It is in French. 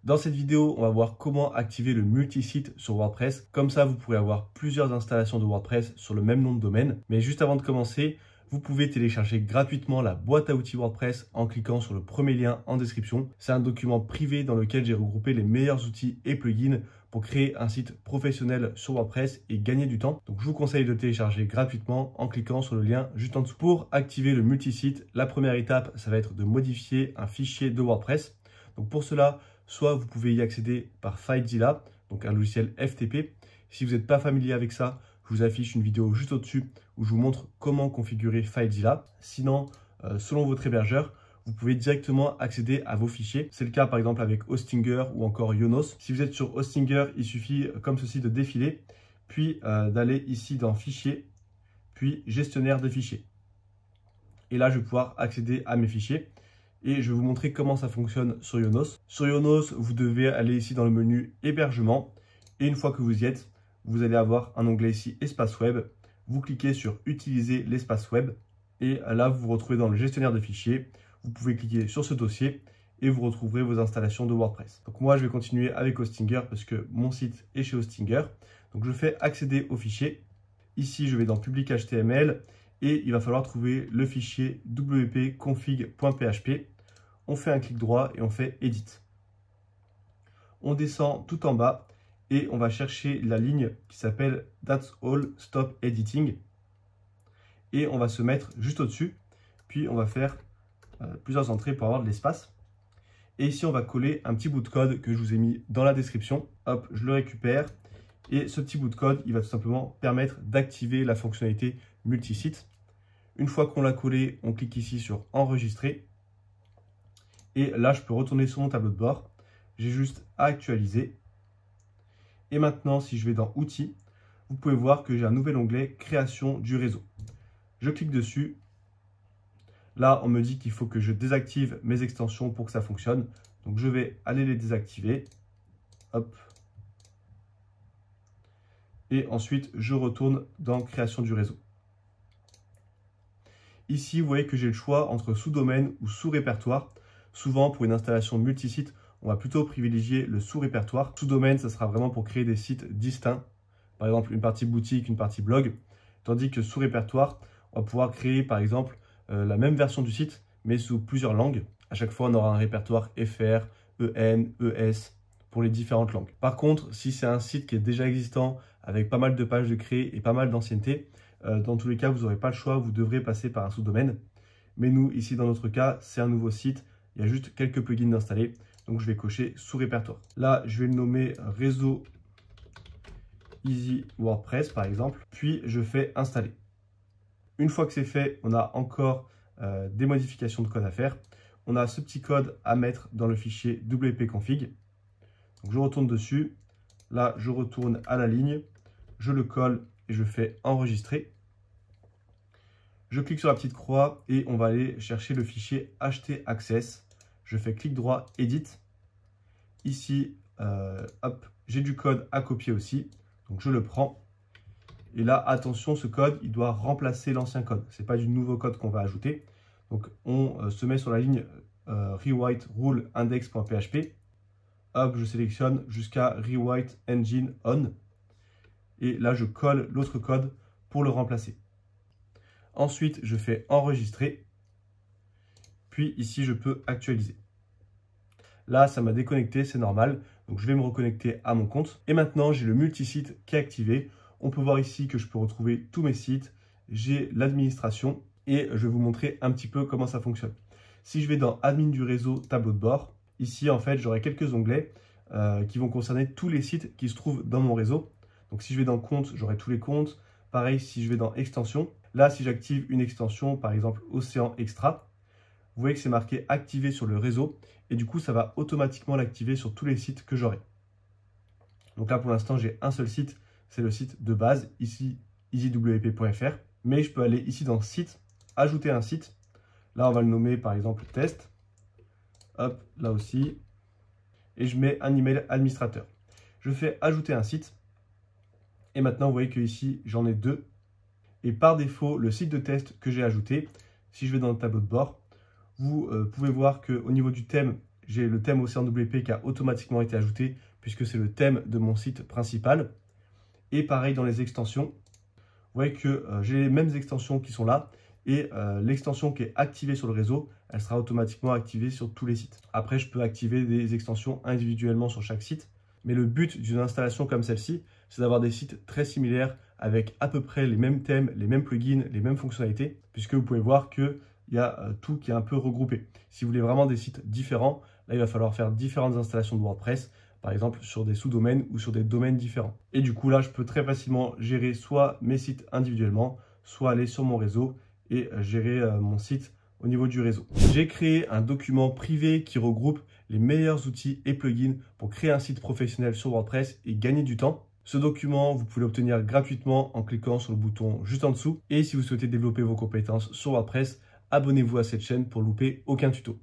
Dans cette vidéo, on va voir comment activer le multisite sur WordPress. Comme ça, vous pourrez avoir plusieurs installations de WordPress sur le même nom de domaine. Mais juste avant de commencer, vous pouvez télécharger gratuitement la boîte à outils WordPress en cliquant sur le premier lien en description. C'est un document privé dans lequel j'ai regroupé les meilleurs outils et plugins pour créer un site professionnel sur WordPress et gagner du temps. Donc je vous conseille de le télécharger gratuitement en cliquant sur le lien juste en dessous. Pour activer le multisite, la première étape, ça va être de modifier un fichier de WordPress. Donc pour cela, soit vous pouvez y accéder par FileZilla, donc un logiciel FTP. Si vous n'êtes pas familier avec ça, je vous affiche une vidéo juste au-dessus où je vous montre comment configurer FileZilla. Sinon, selon votre hébergeur, vous pouvez directement accéder à vos fichiers. C'est le cas par exemple avec Hostinger ou encore Yonos. Si vous êtes sur Hostinger, il suffit comme ceci de défiler, puis d'aller ici dans Fichiers, puis Gestionnaire de fichiers. Et là, je vais pouvoir accéder à mes fichiers. Et je vais vous montrer comment ça fonctionne sur Yonos. Sur Yonos, vous devez aller ici dans le menu Hébergement. Et une fois que vous y êtes, vous allez avoir un onglet ici Espace Web. Vous cliquez sur Utiliser l'espace web. Et là, vous vous retrouvez dans le gestionnaire de fichiers. Vous pouvez cliquer sur ce dossier et vous retrouverez vos installations de WordPress. Donc moi, je vais continuer avec Hostinger parce que mon site est chez Hostinger. Donc je fais accéder au fichier. Ici, je vais dans Public HTML et il va falloir trouver le fichier wp-config.php. On fait un clic droit et on fait Edit. On descend tout en bas et on va chercher la ligne qui s'appelle That's all, stop editing. Et on va se mettre juste au-dessus. Puis on va faire plusieurs entrées pour avoir de l'espace. Et ici, on va coller un petit bout de code que je vous ai mis dans la description. Hop, je le récupère. Et ce petit bout de code, il va tout simplement permettre d'activer la fonctionnalité multisite. Une fois qu'on l'a collé, on clique ici sur Enregistrer. Et là, je peux retourner sur mon tableau de bord. J'ai juste à actualiser. Et maintenant, si je vais dans Outils, vous pouvez voir que j'ai un nouvel onglet Création du réseau. Je clique dessus. Là, on me dit qu'il faut que je désactive mes extensions pour que ça fonctionne. Donc, je vais aller les désactiver. Hop. Et ensuite, je retourne dans Création du réseau. Ici, vous voyez que j'ai le choix entre sous-domaine ou sous-répertoire. Souvent, pour une installation multisite, on va plutôt privilégier le sous-répertoire. Sous-domaine, ça sera vraiment pour créer des sites distincts. Par exemple, une partie boutique, une partie blog. Tandis que sous-répertoire, on va pouvoir créer, par exemple, la même version du site, mais sous plusieurs langues. À chaque fois, on aura un répertoire FR, EN, ES pour les différentes langues. Par contre, si c'est un site qui est déjà existant, avec pas mal de pages de créer et pas mal d'ancienneté, dans tous les cas, vous n'aurez pas le choix, vous devrez passer par un sous-domaine. Mais nous, ici, dans notre cas, c'est un nouveau site. Il y a juste quelques plugins d'installer. Donc, je vais cocher sous-répertoire. Là, je vais le nommer Réseau Easy WordPress, par exemple. Puis, je fais Installer. Une fois que c'est fait, on a encore des modifications de code à faire. On a ce petit code à mettre dans le fichier wp-config. Donc, je retourne dessus. Là, je retourne à la ligne. Je le colle et je fais Enregistrer. Je clique sur la petite croix et on va aller chercher le fichier htaccess. Je fais clic droit, Edit. Ici, hop, j'ai du code à copier aussi. Donc, je le prends. Et là, attention, ce code, il doit remplacer l'ancien code. Ce n'est pas du nouveau code qu'on va ajouter. Donc, on se met sur la ligne rewrite rule index.php. Hop, je sélectionne jusqu'à rewrite engine on. Et là, je colle l'autre code pour le remplacer. Ensuite, je fais enregistrer. Puis ici, je peux actualiser. Là, ça m'a déconnecté, c'est normal. Donc, je vais me reconnecter à mon compte. Et maintenant, j'ai le multisite qui est activé. On peut voir ici que je peux retrouver tous mes sites. J'ai l'administration et je vais vous montrer un petit peu comment ça fonctionne. Si je vais dans Admin du réseau, tableau de bord, ici, en fait, j'aurai quelques onglets qui vont concerner tous les sites qui se trouvent dans mon réseau. Donc, si je vais dans Compte, j'aurai tous les comptes. Pareil, si je vais dans Extension. Là, si j'active une extension, par exemple Océan Extra, vous voyez que c'est marqué activé sur le réseau. Et du coup, ça va automatiquement l'activer sur tous les sites que j'aurai. Donc là, pour l'instant, j'ai un seul site. C'est le site de base, ici, easywp.fr. Mais je peux aller ici dans Site, ajouter un site. Là, on va le nommer, par exemple, Test. Hop, là aussi. Et je mets un email administrateur. Je fais ajouter un site. Et maintenant, vous voyez que ici, j'en ai deux. Et par défaut, le site de test que j'ai ajouté, si je vais dans le tableau de bord, vous pouvez voir qu'au niveau du thème, j'ai le thème OCR-WP qui a automatiquement été ajouté puisque c'est le thème de mon site principal. Et pareil dans les extensions, vous voyez que j'ai les mêmes extensions qui sont là et l'extension qui est activée sur le réseau, elle sera automatiquement activée sur tous les sites. Après, je peux activer des extensions individuellement sur chaque site. Mais le but d'une installation comme celle-ci, c'est d'avoir des sites très similaires avec à peu près les mêmes thèmes, les mêmes plugins, les mêmes fonctionnalités, puisque vous pouvez voir qu'il y a tout qui est un peu regroupé. Si vous voulez vraiment des sites différents, là, il va falloir faire différentes installations de WordPress, par exemple sur des sous-domaines ou sur des domaines différents. Et du coup, là, je peux très facilement gérer soit mes sites individuellement, soit aller sur mon réseau et gérer mon site au niveau du réseau. J'ai créé un document privé qui regroupe les meilleurs outils et plugins pour créer un site professionnel sur WordPress et gagner du temps. Ce document, vous pouvez l'obtenir gratuitement en cliquant sur le bouton juste en dessous. Et si vous souhaitez développer vos compétences sur WordPress, abonnez-vous à cette chaîne pour louper aucun tuto.